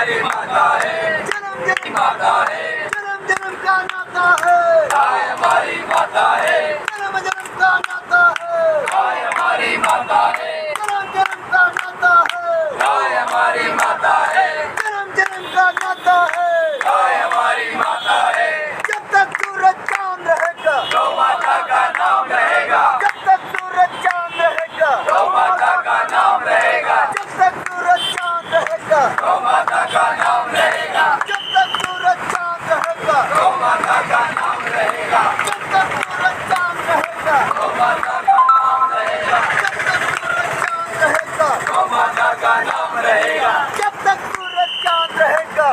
हमारी माता है, जन्म जन्म माता है, जन्म जन्म का नाता है, गाय हमारी माता है, जन्म जन्म का नाता है, गाय हमारी माता है, जन्म जन्म का नाता है, गाय हमारी माता है, जन्म जन्म का नाता है। गाय हमारी माता है। जब तक सूरज चांद रहेगा, गौ माता का नाम रहेगा, जब तक सूरज चांद रहेगा, गौ माता का नाम रहेगा, जब तक सूरज चांद रहेगा, गौ माता का नाम रहेगा, जब तक सूरज चांद रहेगा, गौ माता का नाम रहेगा, जब तक सूरज चांद रहेगा, गौ माता का नाम रहेगा, जब तक सूरज चांद रहेगा, गौ माता का नाम रहेगा, जब तक सूरज चांद रहेगा।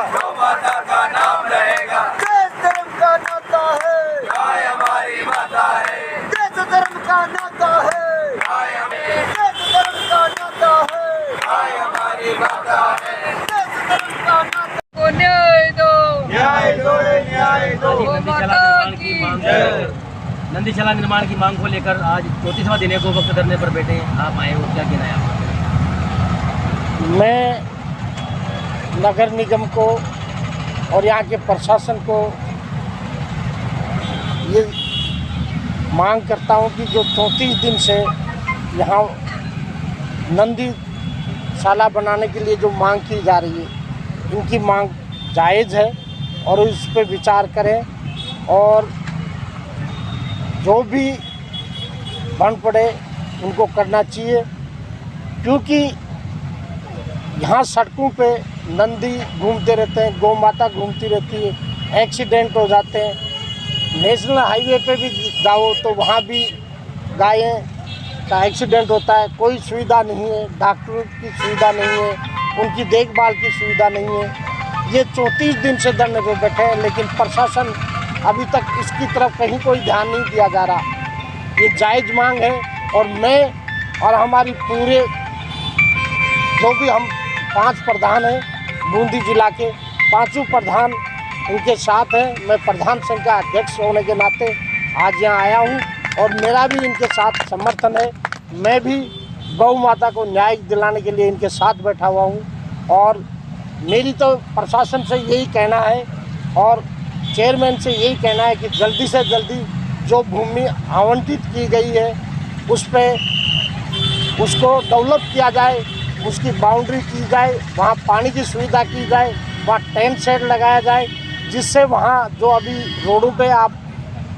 देश धर्म का नाता है, गाय हमारी माता है, देश धर्म का नाता है, गाय हमारी, देश धर्म का नाता है, गाय हमारी माता है। देश धर्म का नाता। को न्याय दो, न्याय दो, न्याय दो। गौ माता की नंदीशाला निर्माण की मांग को लेकर आज 34वां दिन है गो भक्त धरने पर बैठे हैं। आप आए हो, क्या कहना है आपका? मैं नगर निगम को और यहाँ के प्रशासन को ये मांग करता हूँ कि जो 34 दिन से यहाँ नंदीशाला बनाने के लिए जो मांग की जा रही है, इनकी मांग जायज़ है और इस पर विचार करें और जो भी बन पड़े उनको करना चाहिए, क्योंकि यहाँ सड़कों पे नंदी घूमते रहते हैं, गौ माता घूमती रहती है, एक्सीडेंट हो जाते हैं। नेशनल हाईवे पे भी जाओ तो वहाँ भी गायें का एक्सीडेंट होता है, कोई सुविधा नहीं है, डॉक्टरों की सुविधा नहीं है, उनकी देखभाल की सुविधा नहीं है। ये 34 दिन से धरने पे बैठे हैं, लेकिन प्रशासन अभी तक इसकी तरफ कहीं कोई ध्यान नहीं दिया जा रहा। ये जायज़ मांग है और मैं और हमारी पूरे जो भी हम 5 प्रधान हैं बूंदी जिला के, 5 प्रधान इनके साथ हैं। मैं प्रधान संघ का अध्यक्ष होने के नाते आज यहाँ आया हूँ और मेरा भी इनके साथ समर्थन है। मैं भी गौ माता को न्याय दिलाने के लिए इनके साथ बैठा हुआ हूँ और मेरी तो प्रशासन से यही कहना है और चेयरमैन से यही कहना है कि जल्दी से जल्दी जो भूमि आवंटित की गई है उस पे उसको डेवलप किया जाए, उसकी बाउंड्री की जाए, वहाँ पानी की सुविधा की जाए, वहाँ टेंट शेड लगाया जाए, जिससे वहाँ जो अभी रोडों पे आप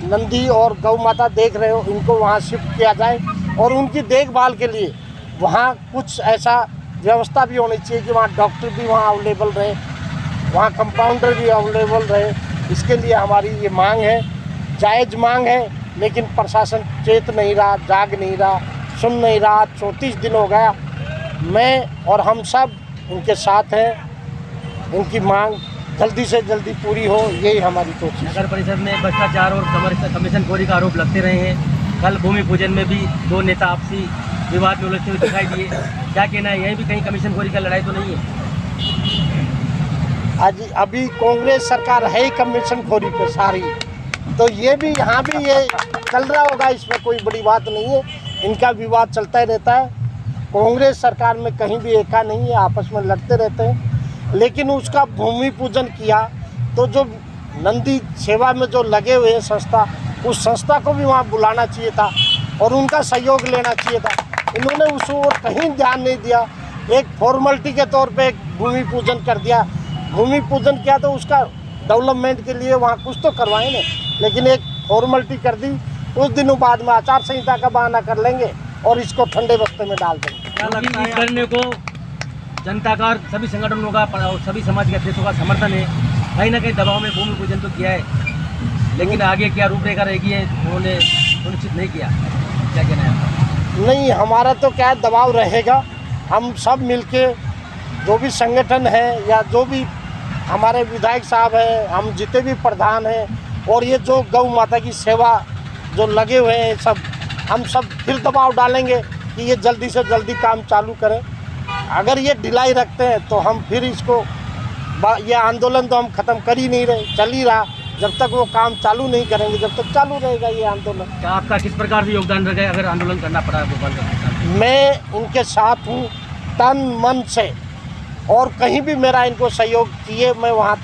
नंदी और गौ माता देख रहे हो इनको वहाँ शिफ्ट किया जाए और उनकी देखभाल के लिए वहाँ कुछ ऐसा व्यवस्था भी होनी चाहिए कि वहाँ डॉक्टर भी वहाँ अवेलेबल रहे, वहाँ कंपाउंडर भी अवेलेबल रहे। इसके लिए हमारी ये मांग है, जायज़ मांग है, लेकिन प्रशासन चेत नहीं रहा, जाग नहीं रहा, सुन नहीं रहा। 34 दिन हो गया, मैं और हम सब इनके साथ हैं। इनकी मांग जल्दी से जल्दी पूरी हो, यही हमारी कोशिश है। नगर परिषद में भ्रष्टाचार और कमीशनखोरी का आरोप लगते रहे हैं। कल भूमि पूजन में भी 2 नेता आपसी विवाद में उलझते हुए दिखाई दिए। क्या कहना है, यहीं भी कहीं कमीशनखोरी का लड़ाई तो नहीं है? आज अभी कांग्रेस सरकार है ही कमीशनखोरी पे सारी, तो ये भी यहाँ भी ये चल रहा होगा, इसमें कोई बड़ी बात नहीं है। इनका विवाद चलता ही रहता है। कांग्रेस सरकार में कहीं भी एका नहीं है, आपस में लड़ते रहते हैं। लेकिन उसका भूमि पूजन किया तो जो नंदी सेवा में जो लगे हुए हैं संस्था, उस संस्था को भी वहाँ बुलाना चाहिए था और उनका सहयोग लेना चाहिए था। इन्होंने उस ओर कहीं ध्यान नहीं दिया। एक फॉर्मेलिटी के तौर पे एक भूमि पूजन कर दिया। भूमि पूजन किया तो उसका डेवलपमेंट के लिए वहाँ कुछ तो करवाएं ना, लेकिन एक फॉर्मेलिटी कर दी। कुछ दिनों बाद में आचार संहिता का बहाना कर लेंगे और इसको ठंडे बस्ते में डाल देंगे। क्या लगता है इस करने को जनता का, सभी संगठनों का और सभी समाज के अध्यक्षों का समर्थन है? कहीं ना कहीं दबाव में भूमि पूजन तो किया है, लेकिन आगे क्या रूपरेखा रहेगी है उन्होंने सुनिश्चित नहीं किया। क्या कहना है आपका? नहीं, हमारा तो क्या दबाव रहेगा। हम सब मिलके जो भी संगठन है या जो भी हमारे विधायक साहब हैं, हम जितने भी प्रधान हैं और ये जो गौ माता की सेवा जो लगे हुए हैं सब, हम सब फिर दबाव डालेंगे कि ये जल्दी से जल्दी काम चालू करें। अगर ये ढिलाई रखते हैं तो हम फिर इसको ये आंदोलन तो हम ख़त्म कर ही नहीं रहे, चल ही रहा। जब तक वो काम चालू नहीं करेंगे जब तक चालू रहेगा ये आंदोलन। क्या आपका किस प्रकार से योगदान रहेगा अगर आंदोलन करना पड़ा भोपाल का? मैं उनके साथ हूँ तन मन से और कहीं भी मेरा इनको सहयोग चाहिए मैं वहाँ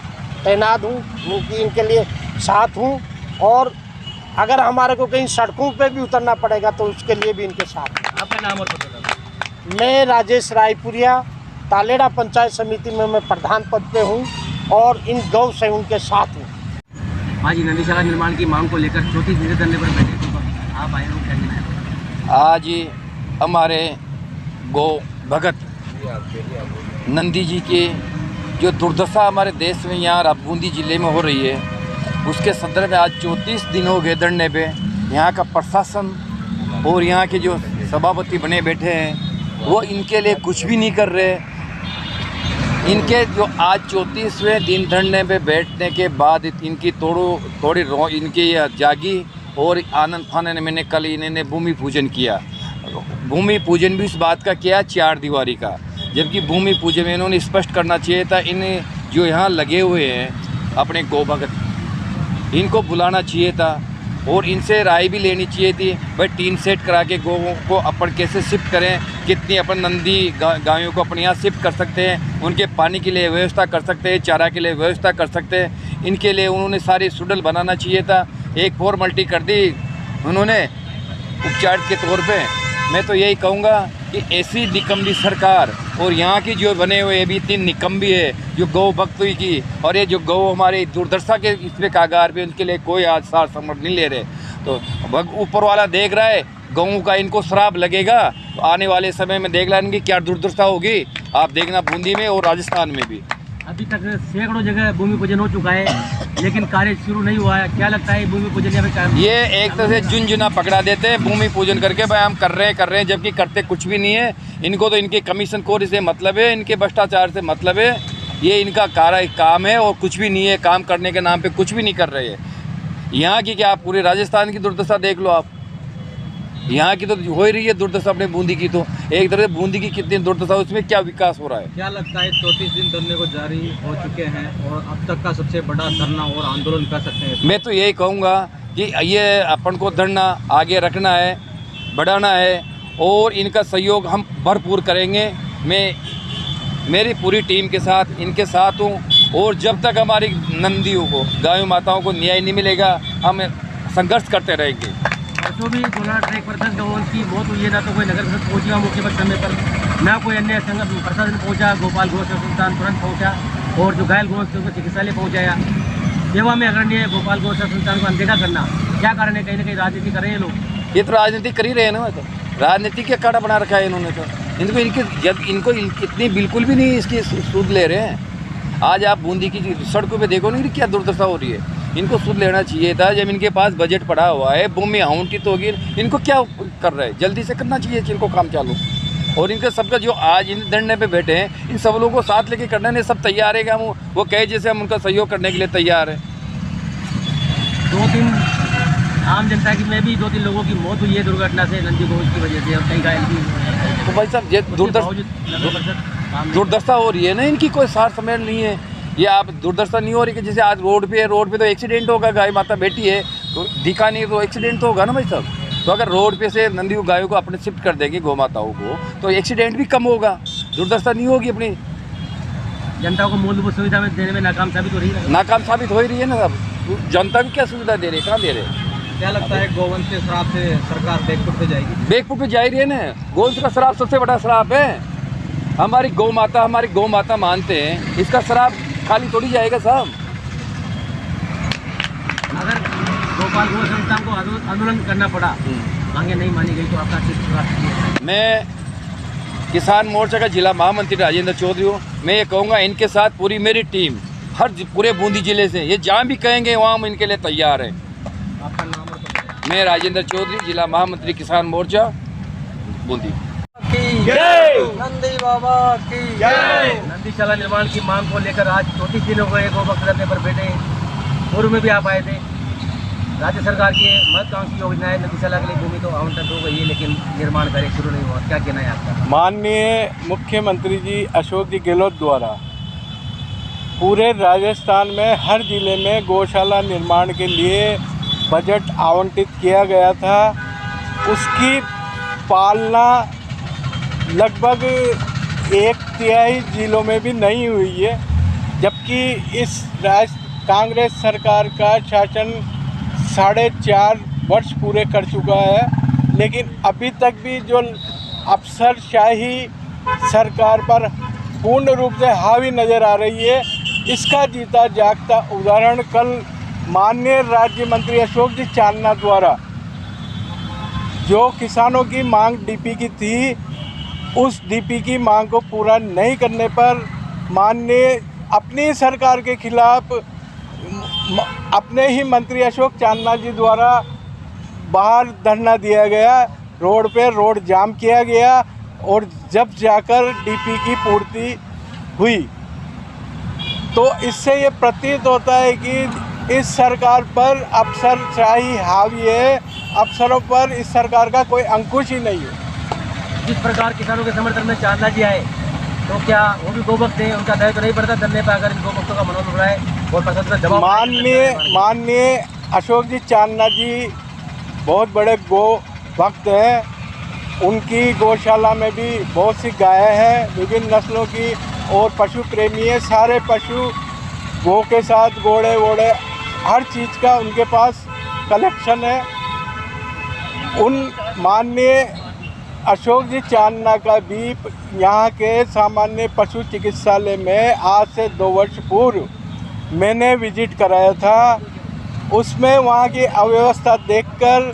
तैनात हूँ, इनके लिए साथ हूँ। और अगर हमारे को कहीं सड़कों पे भी उतरना पड़ेगा तो उसके लिए भी इनके साथ हूँ। आपका नाम और पता? मैं राजेश रायपुरिया, तालेड़ा पंचायत समिति में मैं प्रधान पद पे हूँ और इन गौ सेवकों के साथ हूँ। आज नंदीशाला निर्माण की मांग को लेकर 34 दिन धरने पर बैठे तो आप आए हो, क्या कहना है? आज हमारे गौ भगत नंदी जी की जो दुर्दशा हमारे देश में यहाँ बूंदी ज़िले में हो रही है, उसके संदर्भ में आज 34 दिन हो गए धरने पे। यहाँ का प्रशासन और यहाँ के जो सभापति बने बैठे हैं वो इनके लिए कुछ भी नहीं कर रहे। इनके जो आज 34वें दिन धरने पे बैठने के बाद इनकी थोड़ी इनकी जागी और आनंद फानन मैंने कल इन्होंने भूमि पूजन किया। भूमि पूजन भी इस बात का किया 4 दीवारी का, जबकि भूमि पूजन में इन्होंने स्पष्ट करना चाहिए था इन्हें जो यहाँ लगे हुए हैं अपने गौ भगत, इनको बुलाना चाहिए था और इनसे राय भी लेनी चाहिए थी भाई टीन सेट करा के गौों को अपन कैसे शिफ्ट करें, कितनी अपन नंदी गायों को अपने यहाँ शिफ्ट कर सकते हैं, उनके पानी के लिए व्यवस्था कर सकते हैं, चारा के लिए व्यवस्था कर सकते हैं। इनके लिए उन्होंने सारी सुडल बनाना चाहिए था। एक फॉर्मेलिटी कर दी उन्होंने उपचार के तौर पे। मैं तो यही कहूँगा कि ऐसी निकम्मी सरकार और यहाँ की जो बने हुए भी 3 निकम्मी है जो गौ भक्ति की, और ये जो गौ हमारे दुर्दशा के इसमें कागार पे उनके लिए कोई आज सार समझ नहीं ले रहे। तो ऊपर वाला देख रहा है गऊ का इनको श्राप लगेगा तो आने वाले समय में देख लेंगे क्या दुर्दशा होगी। आप देखना बूंदी में और राजस्थान में भी अभी तक सैकड़ों जगह भूमि पूजन हो चुका है लेकिन कार्य शुरू नहीं हुआ है। क्या लगता है भूमि पूजन ये एक तरह से झुंझुना पकड़ा देते हैं भूमि पूजन करके भाई हम कर रहे हैं जबकि करते कुछ भी नहीं है। इनको तो इनके कमीशन खोरी से मतलब है, इनके भ्रष्टाचार से मतलब है, ये इनका काम है और कुछ भी नहीं है। काम करने के नाम पे कुछ भी नहीं कर रहे हैं। यहाँ की क्या, आप पूरे राजस्थान की दुर्दशा देख लो, आप यहाँ की तो हो ही रही है दुर्दशा अपने बूंदी की। तो एक तरह से बूंदी की कितनी दुर्दशा, उसमें क्या विकास हो रहा है। क्या लगता है 34 दिन धरने को जारी हो चुके हैं और अब तक का सबसे बड़ा धरना और आंदोलन कर सकते हैं? मैं तो यही कहूँगा कि ये अपन को धरना आगे रखना है, बढ़ाना है और इनका सहयोग हम भरपूर करेंगे। मैं मेरी पूरी टीम के साथ इनके साथ हूँ और जब तक हमारी नंदियों को, गायों माताओं को न्याय नहीं मिलेगा हम संघर्ष करते रहेंगे। परसों भी गोला ट्रैक पर 10 गौवंश की मौत हुई है, ना तो कोई नगर परिषद पहुँचा मौके पर समय पर, ना कोई अन्य संघ प्रशासन पहुँचा। गोपाल गौ संस्थान तुरंत पहुँचा और जो घायल गौ थे उनको चिकित्सालय पहुँचाया। सेवा में अग्रणी है गोपाल गौ संस्थान को अनदेखा करना, क्या कारण है? कहीं ना कहीं राजनीति कर रहे हैं लोग। ये तो राजनीति कर ही रहे हैं ना, तो राजनीति का काड़ा बना रखा है इन्होंने। तो इनको इतनी बिल्कुल भी नहीं इसकी सूद ले रहे हैं। आज आप बूंदी की सड़कों पे देखो नहीं क्या दुर्दशा हो रही है। इनको सूद लेना चाहिए था जब इनके पास बजट पड़ा हुआ है, भूमि आवंटित होगी। इनको क्या कर रहे हैं, जल्दी से करना चाहिए इनको काम चालू। और इनका सबका जो आज इन धरने पे बैठे हैं इन सब लोगों को साथ लेके करने ने सब तैयार है कि हम वो कहे जैसे हम उनका सहयोग करने के लिए तैयार है। 2-3 आम जनता की में भी 2-3 लोगों की मौत हुई है दुर्घटना से, नंदी गौ की वजह से, और कई घायल भी। तो भाई साहब ये दुर्दशा हो रही है ना, इनकी कोई सार समझ नहीं है। ये आप दुर्दशा नहीं हो रही कि जैसे आज रोड पे तो एक्सीडेंट होगा, गाय माता बैठी है तो दिखा नहीं तो एक्सीडेंट तो होगा ना भाई साहब। तो अगर रोड पे से नंदी गायों को अपने शिफ्ट कर देंगे गौ माताओं को तो एक्सीडेंट भी कम होगा, दुर्दशा नहीं होगी। अपनी जनता को मूलभूत सुविधा में देने में नाकाम साबित हो रही है। नाकाम साबित हो ही रही है ना साहब। जनता भी क्या सुविधा दे रही है, कहाँ दे रहे हैं? क्या लगता है गोवंश के श्राप से सरकार बैकफुट पे जाएगी? बैकफुट पे जा ही रही है ना। गौवंश का श्राप सबसे बड़ा श्राप है। हमारी गौ माता मानते हैं, इसका श्राप खाली थोड़ी जाएगा साहब। अगर गोपाल गौ संस्थान को आंदोलन करना पड़ा, मांगे नहीं मानी गई तो आपका? मैं किसान मोर्चा का जिला महामंत्री राजेंद्र चौधरी हूँ। मैं ये कहूँगा इनके साथ पूरी मेरी टीम पूरे बूंदी जिले से, ये जहाँ भी कहेंगे वहाँ हम इनके लिए तैयार हैं। आपका नाम और पता? मैं राजेंद्र चौधरी, जिला महामंत्री किसान मोर्चा बूंदी। नंदी बाबा की जय। नंदीशाला निर्माण की मांग को लेकर आज 34 दिनों को गौ भक्त धरने पर बैठे। पूर्व में भी आप आए थे। राज्य सरकार की महत्वाकांक्षी योजना है नंदीशाला के लिए भूमि तो आवंटन हो गई है लेकिन निर्माण कार्य शुरू नहीं हुआ, क्या कहना है आपका? माननीय मुख्यमंत्री जी अशोक जी गहलोत द्वारा पूरे राजस्थान में हर जिले में गौशाला निर्माण के लिए बजट आवंटित किया गया था। उसकी पालना लगभग 1/3 जिलों में भी नहीं हुई है, जबकि इस कांग्रेस सरकार का शासन 4.5 वर्ष पूरे कर चुका है, लेकिन अभी तक भी जो अफसरशाही सरकार पर पूर्ण रूप से हावी नज़र आ रही है, इसका जीता जागता उदाहरण कल माननीय राज्य मंत्री अशोक जी चांदना द्वारा जो किसानों की मांग डीपी की थी, उस डीपी की मांग को पूरा नहीं करने पर माननीय अपनी सरकार के खिलाफ अपने ही मंत्री अशोक चांदना जी द्वारा बाहर धरना दिया गया, रोड पे रोड जाम किया गया और जब जाकर डीपी की पूर्ति हुई। तो इससे ये प्रतीत होता है कि इस सरकार पर अफसरशाही हावी है, अफसरों पर इस सरकार का कोई अंकुश ही नहीं है। जिस प्रकार किसानों के समर्थन में चांदना जी आए, तो क्या वो भी गोभक्त हैं? उनका दायित्व तो नहीं पड़ता धरने पर अगर इन गोभक्तों का मनोबल बढ़ाए और प्रशासन पर दबाव? माननीय अशोक जी चांदना जी बहुत बड़े गो भक्त हैं। उनकी गौशाला में भी बहुत सी गायें हैं, विभिन्न नस्लों की, और पशु प्रेमी है। सारे पशु गौ के साथ घोड़े वोड़े हर चीज़ का उनके पास कलेक्शन है। उन माननीय अशोक जी चांदना का भी यहाँ के सामान्य पशु चिकित्सालय में आज से 2 वर्ष पूर्व मैंने विजिट कराया था। उसमें वहाँ की अव्यवस्था देखकर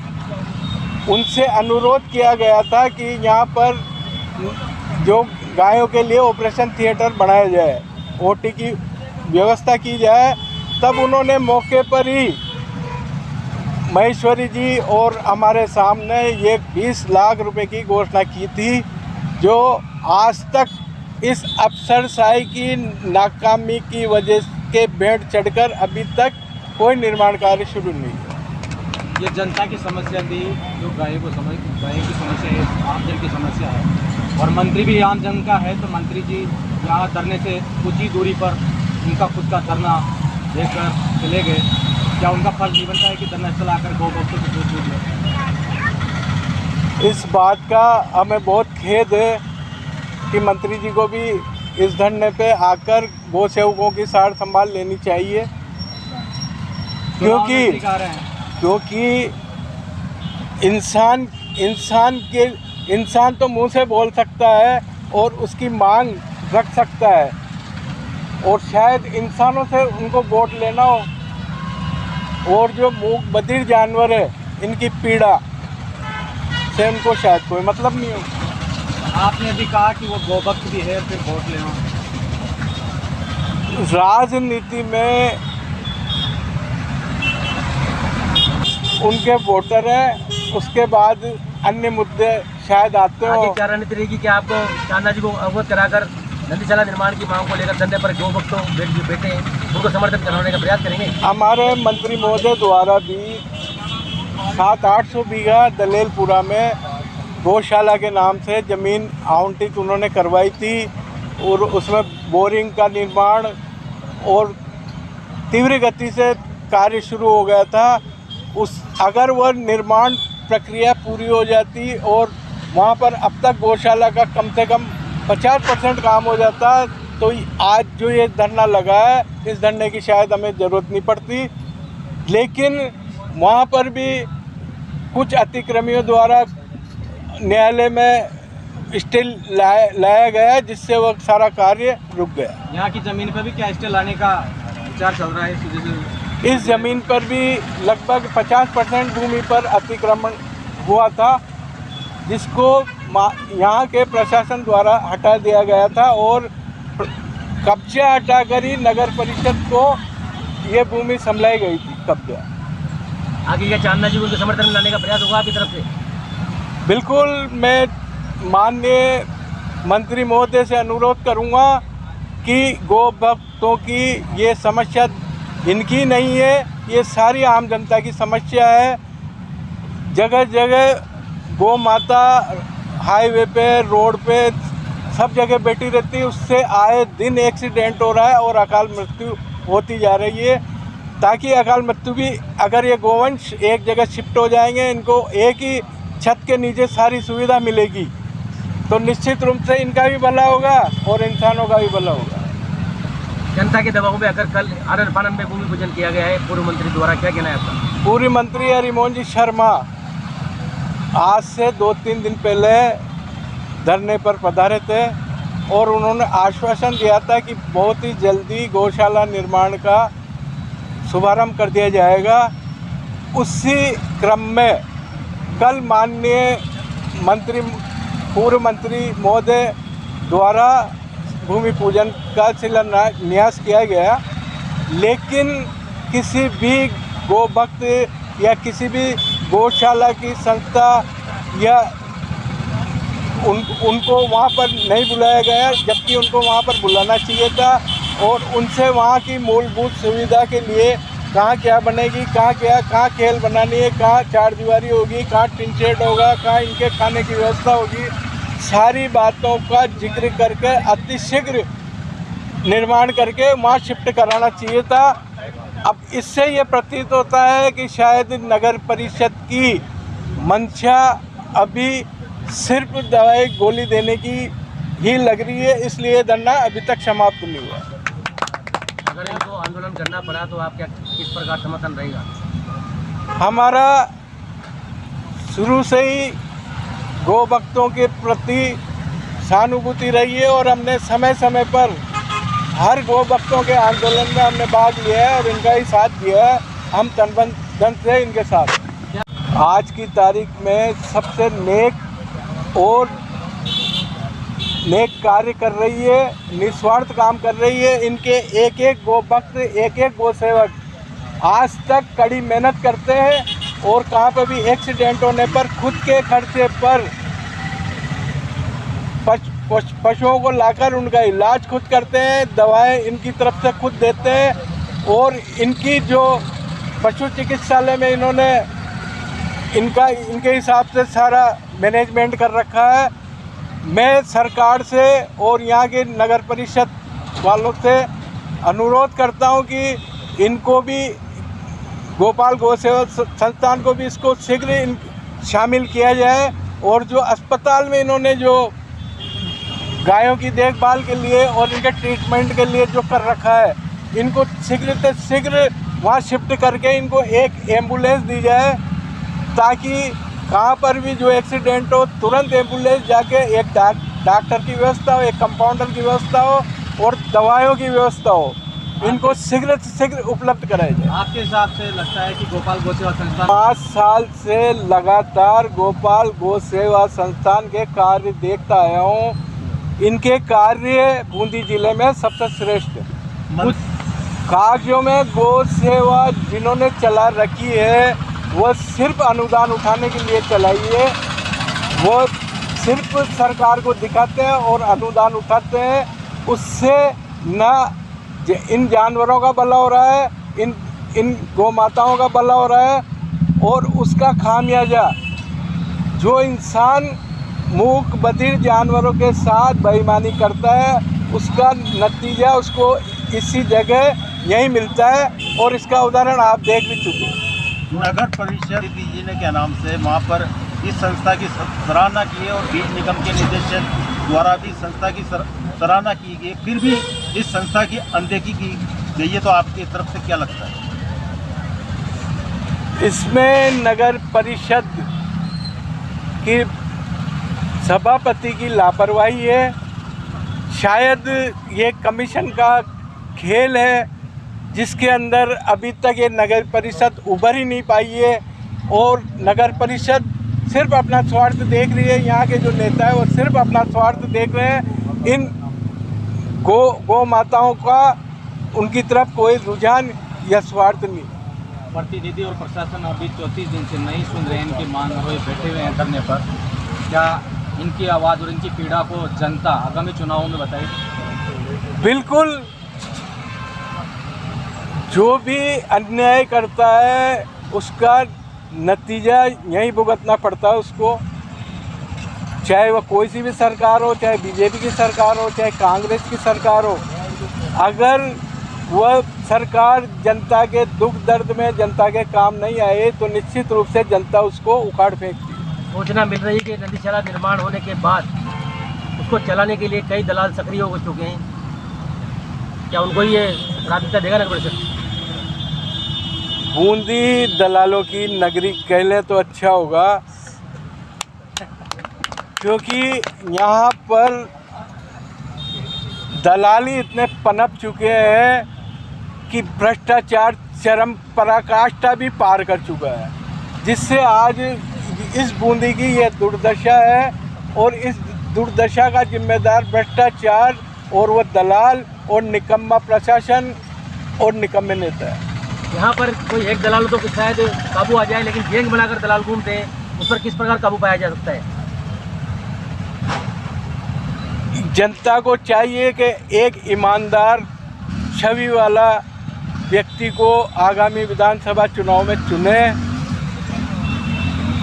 उनसे अनुरोध किया गया था कि यहाँ पर जो गायों के लिए ऑपरेशन थिएटर बनाया जाए, ओटी की व्यवस्था की जाए। तब उन्होंने मौके पर ही महेश्वरी जी और हमारे सामने ये 20 लाख रुपए की घोषणा की थी, जो आज तक इस अफसरशाही की नाकामी की वजह के भेंट चढ़कर अभी तक कोई निर्माण कार्य शुरू नहीं है। ये जनता की समस्या थी, जो गायों की समस्या है, आम जन की समस्या है, और मंत्री भी आम जन का है। तो मंत्री जी यहाँ धरने से कुछ ही दूरी पर उनका खुद का धरना देकर चले गए। क्या उनका फर्ज नहीं बनता है कि धरना स्थल आकर गोभक्तों से दूर लें? इस बात का हमें बहुत खेद है कि मंत्री जी को भी इस धरने पे आकर गौ सेवकों की सार संभाल लेनी चाहिए, क्योंकि इंसान तो मुंह से बोल सकता है और उसकी मांग रख सकता है, और शायद इंसानों से उनको वोट लेना हो, और जो मूक बधिर जानवर है इनकी पीड़ा से उनको शायद कोई मतलब नहीं हो। आपने अभी कहा कि वो गोभक्त भी है, फिर वोट लेना। राजनीति में उनके वोटर हैं, उसके बाद अन्य मुद्दे शायद आते हो। आगे क्या रणनीति रहेगी? कि आपको चांदना जी को अवगत कराकर नदीशाला निर्माण की मांग को लेकर धरने पर जो भक्तों बैठे हैं उनको समर्थन कराने का प्रयास करेंगे? हमारे मंत्री महोदय द्वारा भी 700-800 बीघा दलेलपुरा में गौशाला के नाम से ज़मीन आवंटित उन्होंने करवाई थी, और उसमें बोरिंग का निर्माण और तीव्र गति से कार्य शुरू हो गया था। अगर वह निर्माण प्रक्रिया पूरी हो जाती और वहाँ पर अब तक गौशाला का कम से कम 50% काम हो जाता, तो आज जो ये धरना लगा है, इस धरने की शायद हमें ज़रूरत नहीं पड़ती। लेकिन वहाँ पर भी कुछ अतिक्रमियों द्वारा न्यायालय में स्टे लाया गया, जिससे वह सारा कार्य रुक गया। यहाँ की ज़मीन पर भी क्या स्टे लाने का विचार चल रहा है? इस ज़मीन पर भी लगभग 50% भूमि पर अतिक्रमण हुआ था, जिसको यहाँ के प्रशासन द्वारा हटा दिया गया था, और कब्जा हटाकर ही नगर परिषद को ये भूमि संभलाई गई थी कब्जा। आगे क्या चांदना जी को उनके समर्थन में लाने का प्रयास होगा आपकी तरफ से? बिल्कुल, मैं माननीय मंत्री महोदय से अनुरोध करूँगा कि गौ भक्तों की ये समस्या इनकी नहीं है, ये सारी आम जनता की समस्या है। जगह जगह गौ माता हाईवे पे, रोड पे, सब जगह बैठी रहती है, उससे आए दिन एक्सीडेंट हो रहा है और अकाल मृत्यु होती जा रही है। ताकि अकाल मृत्यु भी, अगर ये गोवंश एक जगह शिफ्ट हो जाएंगे, इनको एक ही छत के नीचे सारी सुविधा मिलेगी, तो निश्चित रूप से इनका भी भला होगा और इंसानों का भी भला होगा। जनता के दबाव में अगर कल आनन फानन में भूमि पूजन किया गया है पूर्व मंत्री द्वारा, क्या कहना है आपका? पूर्व मंत्री हरिमोहन जी शर्मा आज से 2-3 दिन पहले धरने पर पधारे थे और उन्होंने आश्वासन दिया था कि बहुत ही जल्दी गौशाला निर्माण का शुभारंभ कर दिया जाएगा। उसी क्रम में कल माननीय पूर्व मंत्री महोदय द्वारा भूमि पूजन का शिलान्यास किया गया, लेकिन किसी भी गोभक्त या किसी भी गौशाला की संस्था या उनको वहाँ पर नहीं बुलाया गया, जबकि उनको वहाँ पर बुलाना चाहिए था और उनसे वहाँ की मूलभूत सुविधा के लिए कहाँ क्या बनेगी, कहाँ खेल बनानी है, कहाँ चारदीवारी होगी, कहाँ टिन शेड होगा, कहाँ इनके खाने की व्यवस्था होगी, सारी बातों का जिक्र करके अतिशीघ्र निर्माण करके वहाँ शिफ्ट कराना चाहिए था। अब इससे ये प्रतीत होता है कि शायद नगर परिषद की मंशा अभी सिर्फ दवाई गोली देने की ही लग रही है, इसलिए धरना अभी तक समाप्त नहीं हुआ। अगर इनको आंदोलन करना पड़ा तो आप क्या किस प्रकार समर्थन रहेगा? हमारा शुरू से ही गौ भक्तों के प्रति सहानुभूति रही है और हमने समय समय पर हर गौ भक्तों के आंदोलन में हमने भाग लिया है और इनका ही साथ दिया है। हम तन मन धन से इनके साथ। आज की तारीख में सबसे नेक कार्य कर रही है, निस्वार्थ काम कर रही है। इनके एक एक गौ भक्त, एक एक गौ सेवक आज तक कड़ी मेहनत करते हैं और कहाँ पर भी एक्सीडेंट होने पर खुद के खर्चे पर पशुओं को लाकर उनका इलाज खुद करते हैं, दवाएं इनकी तरफ से खुद देते हैं और इनकी जो पशु चिकित्सालय में इन्होंने इनके हिसाब से सारा मैनेजमेंट कर रखा है। मैं सरकार से और यहाँ के नगर परिषद वालों से अनुरोध करता हूँ कि इनको भी गोपाल गौ सेवा संस्थान को भी इसको शीघ्र शामिल किया जाए और जो अस्पताल में इन्होंने जो गायों की देखभाल के लिए और इनके ट्रीटमेंट के लिए जो कर रखा है, इनको शीघ्र से शीघ्र वहाँ शिफ्ट करके इनको एक एम्बुलेंस दी जाए ताकि कहाँ पर भी जो एक्सीडेंट हो तुरंत एम्बुलेंस जाके एक डॉक्टर की व्यवस्था हो, एक कंपाउंडर की व्यवस्था हो और दवाइयों की व्यवस्था हो, इनको शीघ्र से शीघ्र उपलब्ध कराया जाए। आपके हिसाब से लगता है कि गोपाल गौ सेवा संस्थान 5 साल से लगातार गोपाल गौ सेवा संस्थान के कार्य देखता आया हूँ। इनके कार्य बूंदी जिले में सबसे श्रेष्ठ है। कार्यों में गौ सेवा जिन्होंने चला रखी है वो सिर्फ अनुदान उठाने के लिए चलाई है। वो सिर्फ सरकार को दिखाते हैं और अनुदान उठाते हैं, उससे न इन जानवरों का भला हो रहा है, इन गौ माताओं का भला हो रहा है और उसका खामियाजा जो इंसान मूक बधिर जानवरों के साथ बेईमानी करता है उसका नतीजा उसको इसी जगह यही मिलता है और इसका उदाहरण आप देख भी चुके हैं। नगर परिषद जी ने क्या नाम से वहाँ पर इस संस्था की सराहना की है और बीज निगम के निदेशक द्वारा भी संस्था की सराहना की गई, फिर भी इस संस्था की अनदेखी की गई है, तो आपकी तरफ से क्या लगता है? इसमें नगर परिषद की सभापति की लापरवाही है। शायद ये कमीशन का खेल है जिसके अंदर अभी तक ये नगर परिषद उभर ही नहीं पाई है और नगर परिषद सिर्फ अपना स्वार्थ देख रही है। यहाँ के जो नेता है वो सिर्फ अपना स्वार्थ देख रहे हैं। इन गौ माताओं का उनकी तरफ कोई रुझान या स्वार्थ नहीं। प्रतिनिधि और प्रशासन अभी 34 दिन से नहीं सुन रहे हैं इनकी मांग, हुए बैठे हुए हैं धरने पर। क्या इनकी आवाज़ और इनकी पीड़ा को जनता आगामी चुनावों में बताएगी? बिल्कुल, जो भी अन्याय करता है उसका नतीजा यही भुगतना पड़ता है उसको, चाहे वह कोई सी भी सरकार हो, चाहे बीजेपी की सरकार हो, चाहे कांग्रेस की सरकार हो। अगर वह सरकार जनता के दुख दर्द में जनता के काम नहीं आए तो निश्चित रूप से जनता उसको उखाड़ फेंकती है। सूचना मिल रही है कि नदी नाला निर्माण होने के बाद इसको चलाने के लिए कई दलाल सक्रिय हो चुके हैं। क्या उनको ये प्राथमिकता देगा नगर परिषद? बूंदी दलालों की नगरी कह लें तो अच्छा होगा, क्योंकि यहाँ पर दलाली इतने पनप चुके हैं कि भ्रष्टाचार चरम पराकाष्ठा भी पार कर चुका है, जिससे आज इस बूंदी की ये दुर्दशा है। और इस दुर्दशा का जिम्मेदार भ्रष्टाचार और वो दलाल और निकम्मा प्रशासन और निकम्मे नेता है। यहाँ पर कोई एक दलाल तो शायद काबू आ जाए, लेकिन गैंग बनाकर दलाल घूमते हैं, उस पर किस प्रकार काबू पाया जा सकता है? जनता को चाहिए कि एक ईमानदार छवि वाला व्यक्ति को आगामी विधानसभा चुनाव में चुने,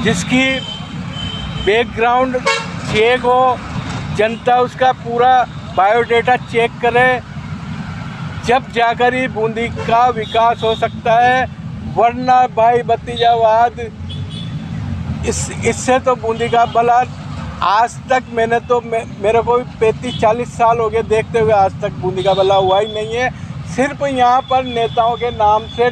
जिसकी बैकग्राउंड चेक हो, जनता उसका पूरा बायोडेटा चेक करे, जब जाकर ही बूंदी का विकास हो सकता है। वरना भाई भतीजावाद इससे तो बूंदी का भला आज तक मैंने तो मेरे को 35-40 साल हो गए देखते हुए, आज तक बूंदी का भला हुआ ही नहीं है। सिर्फ यहाँ पर नेताओं के नाम से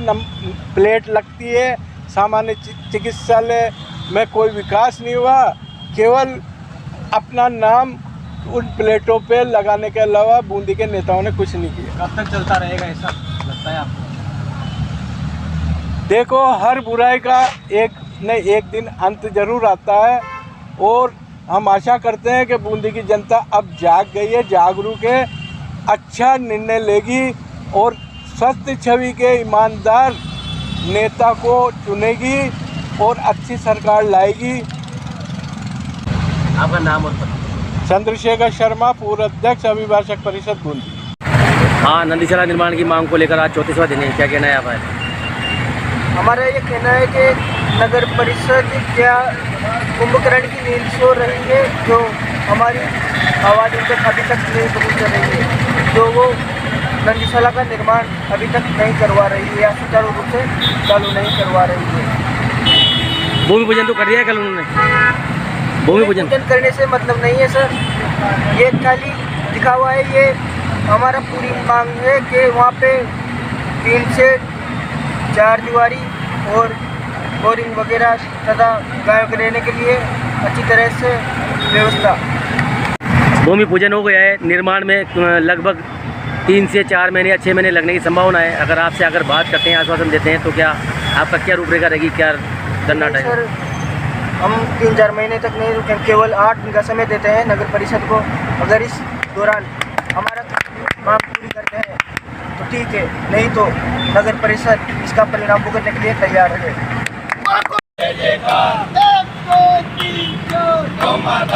प्लेट लगती है, सामान्य चिकित्सालय में कोई विकास नहीं हुआ, केवल अपना नाम उन प्लेटों पे लगाने के अलावा बूंदी के नेताओं ने कुछ नहीं किया। कब तक चलता रहेगा ऐसा लगता है आपको? देखो, हर बुराई का एक दिन अंत जरूर आता है, और हम आशा करते हैं कि बूंदी की जनता अब जाग गई है, जागरूक है, अच्छा निर्णय लेगी और स्वस्थ छवि के ईमानदार नेता को चुनेगी और अच्छी सरकार लाएगी। आपका नाम और पता? चंद्रशेखर शर्मा, पूर्व अध्यक्ष अभिभाषक परिषद बूंदी। हाँ, नंदीशाला निर्माण की मांग को लेकर आज 34वां दिन है, क्या कहना है आपका? हमारा ये कहना है कि नगर परिषद क्या कुंभकर्ण की नींद सो रही है, जो हमारी आवाज़ उन तक अभी तक नहीं पहुँच रही है, जो वो नंदीशाला का निर्माण अभी तक नहीं करवा रही है या सुचारू रूप से चालू नहीं करवा रही है। भूमि पूजन तो कर दिया है कल उन्होंने? भूमि पूजन करने से मतलब नहीं है सर, ये खाली दिखावा है। ये हमारा पूरी मांग है कि वहाँ पे 3 से 4 दीवारी और बोरिंग वगैरह तथा गायों के रहने के लिए अच्छी तरह से व्यवस्था। भूमि पूजन हो गया है, निर्माण में लगभग 3 से 4 महीने या 6 महीने लगने की संभावना है। अगर आपसे अगर बात करते हैं, आश्वासन देते हैं, तो क्या आपका क्या रूपरेखा रहेगी, क्या करना चाहिए? सर, हम 3-4 महीने तक नहीं रुकें, केवल 8 दिन का समय देते हैं नगर परिषद को। अगर इस दौरान हमारा मांग पूरी करते हैं तो ठीक है, नहीं तो नगर परिषद इसका परिणाम भुगतने के लिए तैयार है। माता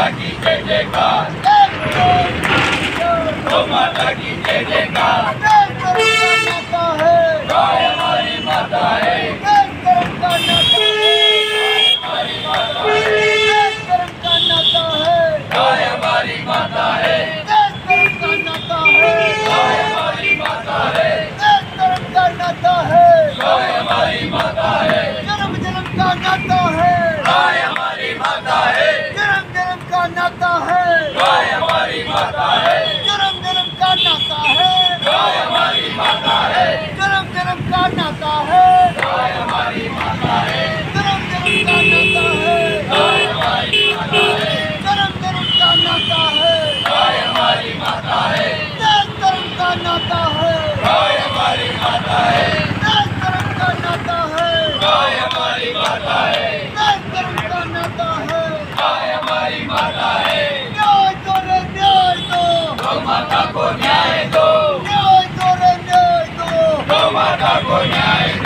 की जय जयकार, माता की जय जयकार, गाय हमारी माता है, गाय हमारी माता है, गाय हमारी माता है, जन्म जन्म का नाता है, गाय हमारी माता है, जन्म जन्म का नाता है, गाय हमारी माता है, जन्म जन्म का नाता है, गाय हमारी माता है, जन्म जन्म का नाता है, गाय हमारी माता है, जन्म जन्म का नाता है, गाय हमारी माता है, जन्म जन्म का नाता है, गाय हमारी माता है, देश धर्म का नाता है, गाय हमारी माता है, देश धर्म का नाता है, गाय हमारी माता है, देश धर्म का नाता है। गाय हमारी माता है, न्याय दो रे न्याय दो, गौ माता को न्याय दो, न्याय दो रे न्याय दो, गौ माता को न्याय